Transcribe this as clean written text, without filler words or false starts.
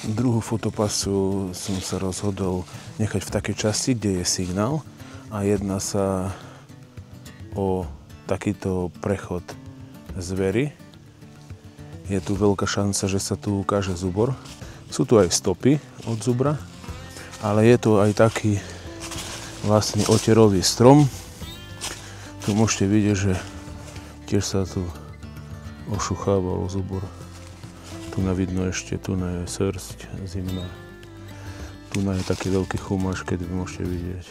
Druhú fotopasu som sa rozhodol nechať v takej časti, kde je signál a jedná sa o takýto prechod zvery. Je tu veľká šanca, že sa tu ukáže zubor. Sú tu aj stopy od zubra, ale je tu aj taký vlastne oterový strom. Tu môžete vidieť, že tiež sa tu ošuchával zubor. Tu vidno ešte, tu je srsť zimná. Tu je taký veľký chumáš, keď vy môžete vidieť.